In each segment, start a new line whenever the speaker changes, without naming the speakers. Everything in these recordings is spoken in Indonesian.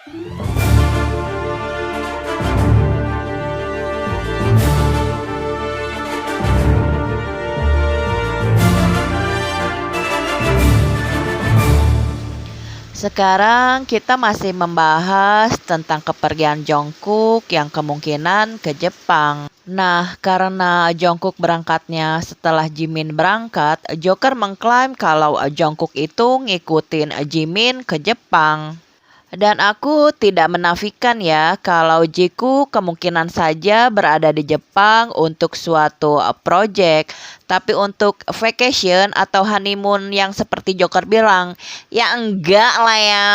Sekarang kita masih membahas tentang kepergian Jungkook yang kemungkinan ke Jepang. Nah, karena Jungkook berangkatnya setelah Jimin berangkat, Joker mengklaim kalau Jungkook itu ngikutin Jimin ke Jepang. Dan aku tidak menafikan ya kalau Jiku kemungkinan saja berada di Jepang untuk suatu project. Tapi untuk vacation atau honeymoon yang seperti Joker bilang, ya enggak lah ya.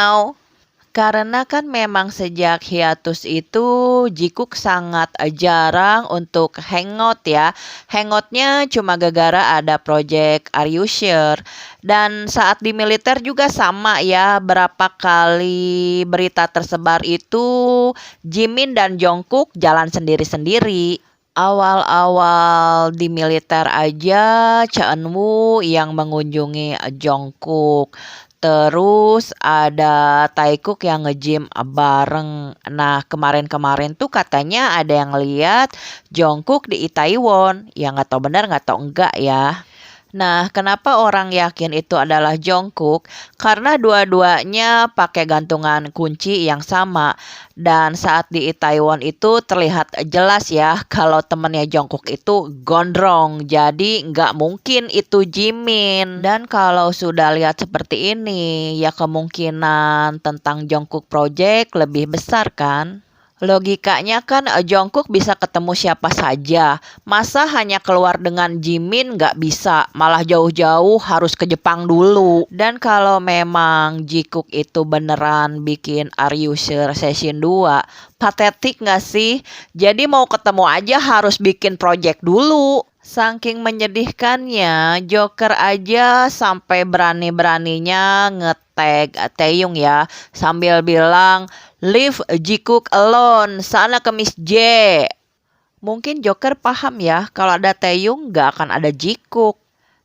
Karena kan memang sejak hiatus itu Jikook sangat jarang untuk hangout ya. Hangoutnya cuma gara-gara ada project Are You Sure? Dan saat di militer juga sama ya. Berapa kali berita tersebar itu Jimin dan Jungkook jalan sendiri-sendiri. Awal-awal di militer aja Cheonwoo yang mengunjungi Jungkook. Terus ada Taekook yang nge-gym bareng. Nah, kemarin-kemarin tuh katanya ada yang lihat Jungkook di Itaewon. Ya nggak tahu benar nggak tahu enggak ya. Nah, kenapa orang yakin itu adalah Jungkook? Karena dua-duanya pakai gantungan kunci yang sama. Dan saat di Itaewon itu terlihat jelas ya kalau temennya Jungkook itu gondrong. Jadi nggak mungkin itu Jimin. Dan kalau sudah lihat seperti ini, ya kemungkinan tentang Jungkook Project lebih besar kan? Logikanya kan Jungkook bisa ketemu siapa saja. Masa hanya keluar dengan Jimin nggak bisa, malah jauh-jauh harus ke Jepang dulu. Dan kalau memang Jikook itu beneran bikin Are You Sure Session 2, patetik nggak sih? Jadi mau ketemu aja harus bikin project dulu. Saking menyedihkannya, Joker aja sampai berani-beraninya nge-tag Taeyong ya, sambil bilang, "Leave Jikook alone, sana ke Miss J." Mungkin Joker paham ya, kalau ada Taeyong nggak akan ada Jikook.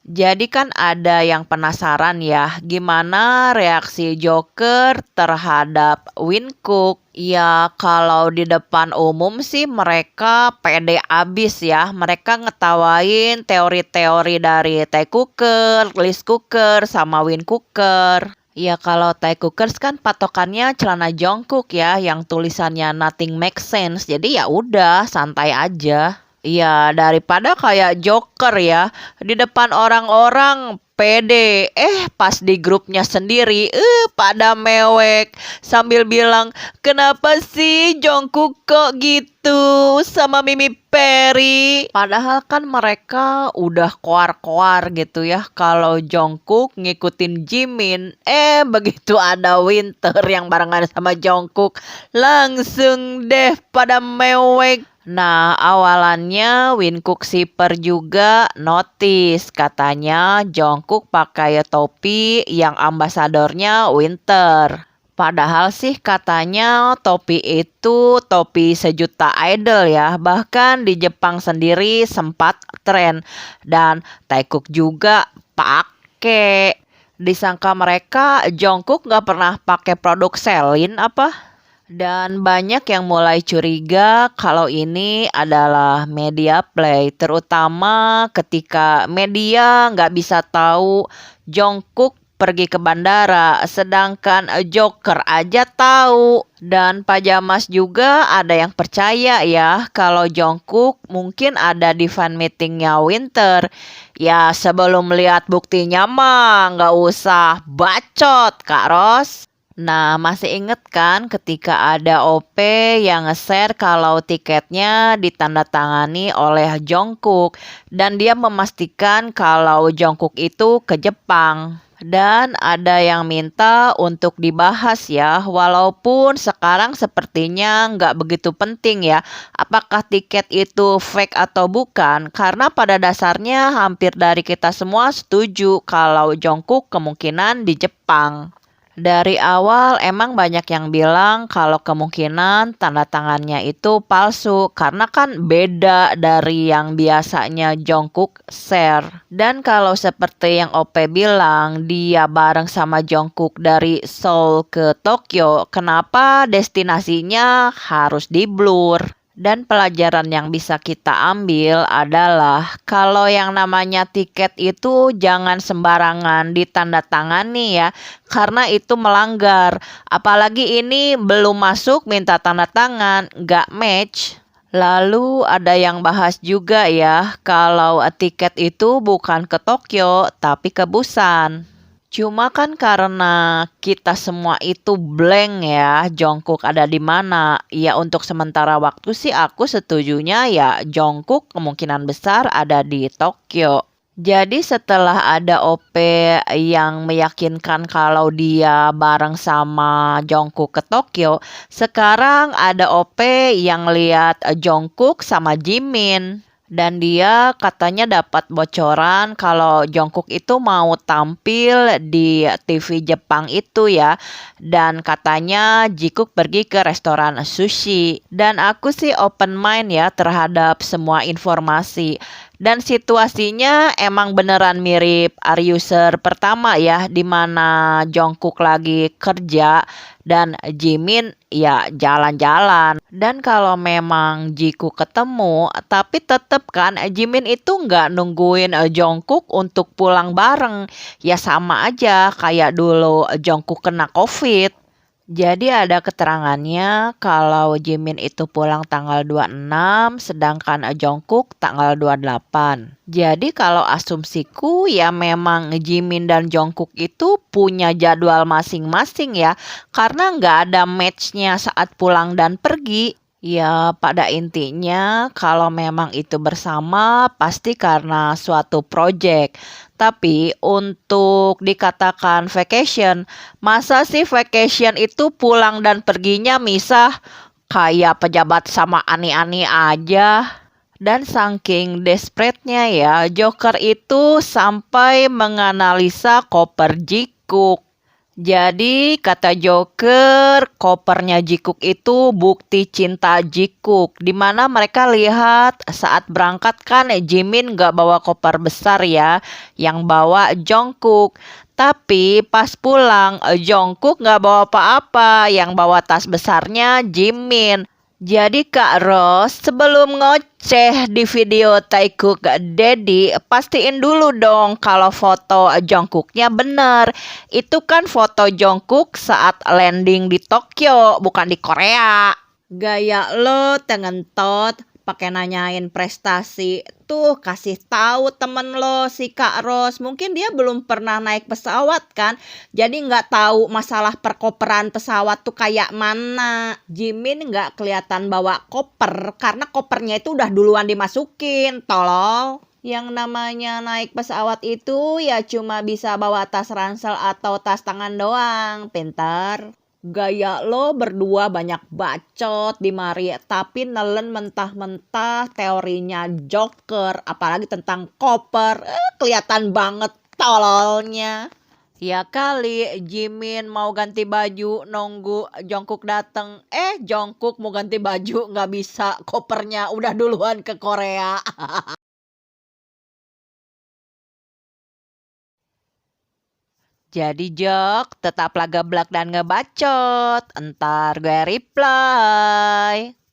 Jadi kan ada yang penasaran ya, gimana reaksi Joker terhadap Wincook. Ya kalau di depan umum sih mereka pede abis ya. Mereka ngetawain teori-teori dari Tae Cooker, Liz Cooker, sama Win Cooker. Ya kalau Tae Cookers kan patokannya celana Jungkook ya, yang tulisannya nothing makes sense. Jadi ya udah santai aja. Iya, daripada kayak Joker ya, di depan orang-orang pede, pas di grupnya sendiri, pada mewek sambil bilang, "Kenapa sih Jungkook kok gitu sama Mimi Perry?" Padahal kan mereka udah koar-koar gitu ya kalau Jungkook ngikutin Jimin. Begitu ada Winter yang barengan sama Jungkook, langsung deh pada mewek. Nah, awalannya Wincook Shipper juga notice katanya Jungkook pakai topi yang ambasadornya Winter. Padahal sih katanya topi itu topi sejuta idol ya. Bahkan di Jepang sendiri sempat tren. Dan Taekook juga pakai. Disangka mereka Jungkook nggak pernah pakai produk Celine apa? Dan banyak yang mulai curiga kalau ini adalah media play, terutama ketika media nggak bisa tahu Jungkook pergi ke bandara, sedangkan Joker aja tahu. Dan Pajamas juga ada yang percaya ya kalau Jungkook mungkin ada di fan meetingnya Winter. Ya sebelum lihat buktinya mah nggak usah bacot Kak Ros. Nah, masih inget kan ketika ada OP yang nge-share kalau tiketnya ditandatangani oleh Jungkook dan dia memastikan kalau Jungkook itu ke Jepang. Dan ada yang minta untuk dibahas ya, walaupun sekarang sepertinya nggak begitu penting ya, apakah tiket itu fake atau bukan, karena pada dasarnya hampir dari kita semua setuju kalau Jungkook kemungkinan di Jepang. Dari awal emang banyak yang bilang kalau kemungkinan tanda tangannya itu palsu karena kan beda dari yang biasanya Jungkook share. Dan kalau seperti yang Ope bilang, dia bareng sama Jungkook dari Seoul ke Tokyo, kenapa destinasinya harus di-blur? Dan pelajaran yang bisa kita ambil adalah kalau yang namanya tiket itu jangan sembarangan ditandatangani ya, karena itu melanggar. Apalagi ini belum masuk minta tanda tangan, nggak match. Lalu ada yang bahas juga ya, kalau tiket itu bukan ke Tokyo tapi ke Busan. Cuma kan karena kita semua itu blank ya, Jungkook ada di mana? Ya untuk sementara waktu sih aku setujunya ya Jungkook kemungkinan besar ada di Tokyo. Jadi setelah ada OP yang meyakinkan kalau dia bareng sama Jungkook ke Tokyo, sekarang ada OP yang lihat Jungkook sama Jimin. Dan dia katanya dapat bocoran kalau Jungkook itu mau tampil di TV Jepang itu ya. Dan katanya Jikook pergi ke restoran sushi. Dan aku sih open mind ya terhadap semua informasi. Dan situasinya emang beneran mirip Aryuser pertama ya, di mana Jungkook lagi kerja dan Jimin ya jalan-jalan. Dan kalau memang Jiku ketemu, tapi tetep kan Jimin itu nggak nungguin Jungkook untuk pulang bareng. Ya sama aja kayak dulu Jungkook kena COVID. Jadi ada keterangannya kalau Jimin itu pulang tanggal 26 sedangkan Jungkook tanggal 28. Jadi kalau asumsiku ya memang Jimin dan Jungkook itu punya jadwal masing-masing ya. Karena nggak ada matchnya saat pulang dan pergi. Ya, pada intinya kalau memang itu bersama pasti karena suatu project. Tapi untuk dikatakan vacation, masa sih vacation itu pulang dan perginya misah? Kayak pejabat sama ani-ani aja. Dan saking desperate-nya ya, Joker itu sampai menganalisa koper Jikook. Jadi kata Joker, kopernya Jikook itu bukti cinta Jikook. Di mana mereka lihat saat berangkat kan Jimin gak bawa koper besar ya, yang bawa Jungkook. Tapi pas pulang Jungkook gak bawa apa-apa, yang bawa tas besarnya Jimin. Jadi Kak Ros, sebelum ngoceh di video Taekook Daddy, pastiin dulu dong kalau foto Jungkooknya bener. Itu kan foto Jungkook saat landing di Tokyo, bukan di Korea. Gaya lo tengentot, pakai nanyain prestasi. Tuh kasih tahu temen lo si Kak Ros. Mungkin dia belum pernah naik pesawat kan. Jadi nggak tahu masalah perkoperan pesawat tuh kayak mana. Jimin nggak kelihatan bawa koper karena kopernya itu udah duluan dimasukin. Tolol. Yang namanya naik pesawat itu ya cuma bisa bawa tas ransel atau tas tangan doang. Pintar. Gaya lo berdua banyak bacot di mari, tapi nelen mentah-mentah teorinya Joker, apalagi tentang koper. Kelihatan banget tololnya. Ya kali Jimin mau ganti baju nunggu Jungkook dateng. Jungkook mau ganti baju nggak bisa, kopernya udah duluan ke Korea. Jadi Jok, tetaplah geblak dan ngebacot. Entar gue reply.